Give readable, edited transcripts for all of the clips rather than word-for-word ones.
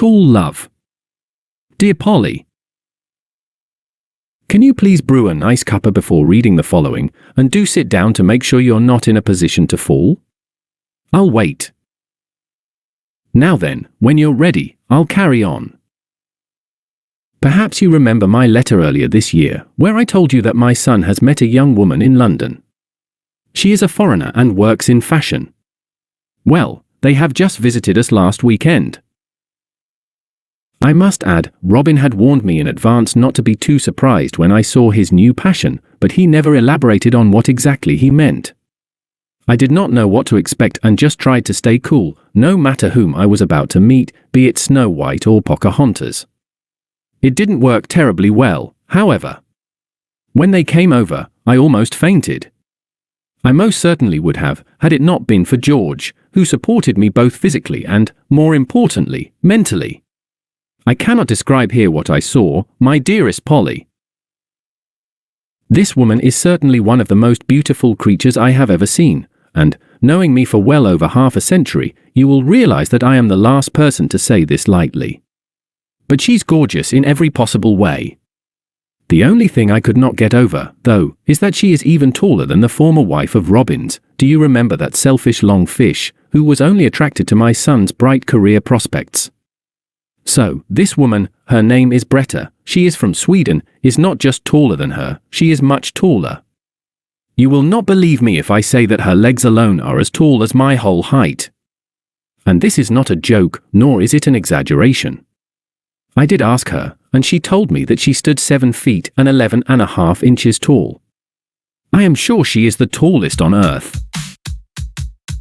Tall love. Dear Polly, can you please brew a nice cuppa before reading the following, and do sit down to make sure you're not in a position to fall? I'll wait. Now then, when you're ready, I'll carry on. Perhaps you remember my letter earlier this year, where I told you that my son has met a young woman in London. She is a foreigner and works in fashion. Well, they have just visited us last weekend. I must add, Robin had warned me in advance not to be too surprised when I saw his new passion, but he never elaborated on what exactly he meant. I did not know what to expect and just tried to stay cool, no matter whom I was about to meet, be it Snow White or Pocahontas. It didn't work terribly well, however. When they came over, I almost fainted. I most certainly would have, had it not been for George, who supported me both physically and, more importantly, mentally. I cannot describe here what I saw, my dearest Polly. This woman is certainly one of the most beautiful creatures I have ever seen, and, knowing me for well over half a century, you will realize that I am the last person to say this lightly. But she's gorgeous in every possible way. The only thing I could not get over, though, is that she is even taller than the former wife of Robin's. Do you remember that selfish long fish, who was only attracted to my son's bright career prospects? So, this woman, her name is Bretta, she is from Sweden, is not just taller than her, she is much taller. You will not believe me if I say that her legs alone are as tall as my whole height. And this is not a joke, nor is it an exaggeration. I did ask her, and she told me that she stood 7 feet and 11.5 inches tall. I am sure she is the tallest on earth.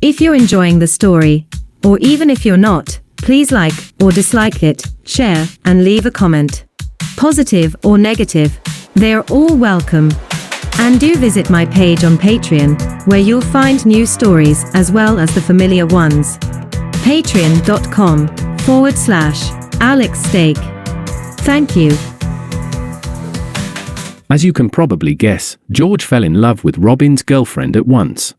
If you're enjoying the story, or even if you're not, please like or dislike it, share, and leave a comment. Positive or negative, they are all welcome. And do visit my page on Patreon, where you'll find new stories as well as the familiar ones. Patreon.com/Alex Steak. Thank you. As you can probably guess, George fell in love with Robin's girlfriend at once.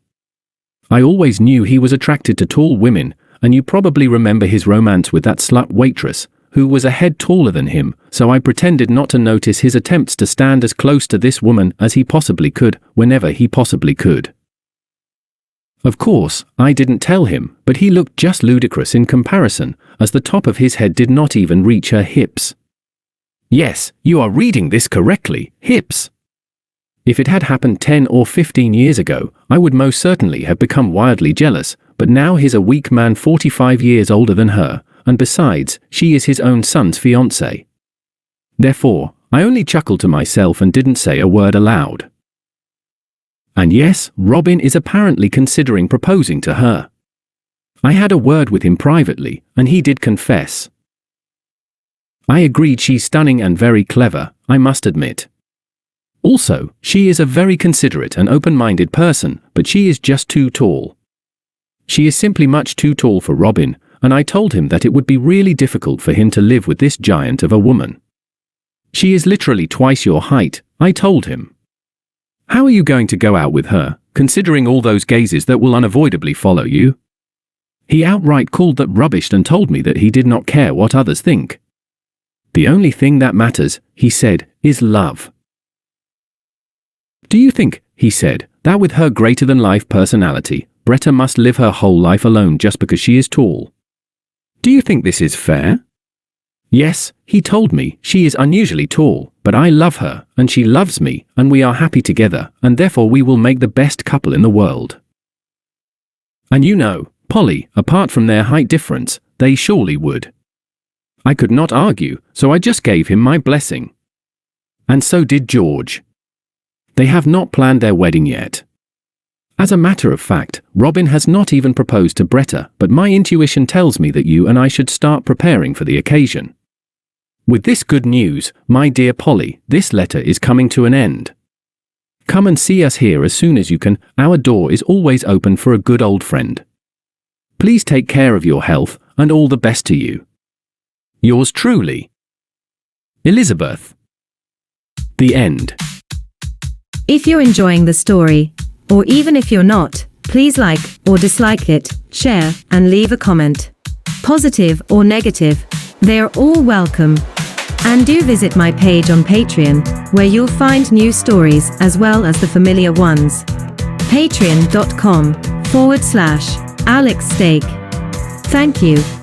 I always knew he was attracted to tall women, and you probably remember his romance with that slut waitress, who was a head taller than him, so I pretended not to notice his attempts to stand as close to this woman as he possibly could, whenever he possibly could. Of course, I didn't tell him, but he looked just ludicrous in comparison, as the top of his head did not even reach her hips. Yes, you are reading this correctly, hips. If it had happened 10 or 15 years ago, I would most certainly have become wildly jealous, but now he's a weak man 45 years older than her, and besides, she is his own son's fiancée. Therefore, I only chuckled to myself and didn't say a word aloud. And yes, Robin is apparently considering proposing to her. I had a word with him privately, and he did confess. I agreed she's stunning and very clever, I must admit. Also, she is a very considerate and open-minded person, but she is just too tall. She is simply much too tall for Robin, and I told him that it would be really difficult for him to live with this giant of a woman. She is literally twice your height, I told him. How are you going to go out with her, considering all those gazes that will unavoidably follow you? He outright called that rubbish and told me that he did not care what others think. The only thing that matters, he said, is love. Do you think, he said, that with her greater-than-life personality, Bretta must live her whole life alone just because she is tall? Do you think this is fair? Yes, he told me, she is unusually tall, but I love her, and she loves me, and we are happy together, and therefore we will make the best couple in the world. And you know, Polly, apart from their height difference, they surely would. I could not argue, so I just gave him my blessing. And so did George. They have not planned their wedding yet. As a matter of fact, Robin has not even proposed to Bretta, but my intuition tells me that you and I should start preparing for the occasion. With this good news, my dear Polly, this letter is coming to an end. Come and see us here as soon as you can, our door is always open for a good old friend. Please take care of your health, and all the best to you. Yours truly, Elizabeth. The end. If you're enjoying the story, or even if you're not, please like or dislike it, share, and leave a comment. Positive or negative, They are all welcome. And do visit my page on Patreon, where you'll find new stories as well as the familiar ones. Patreon.com/Alex Steak. Thank you.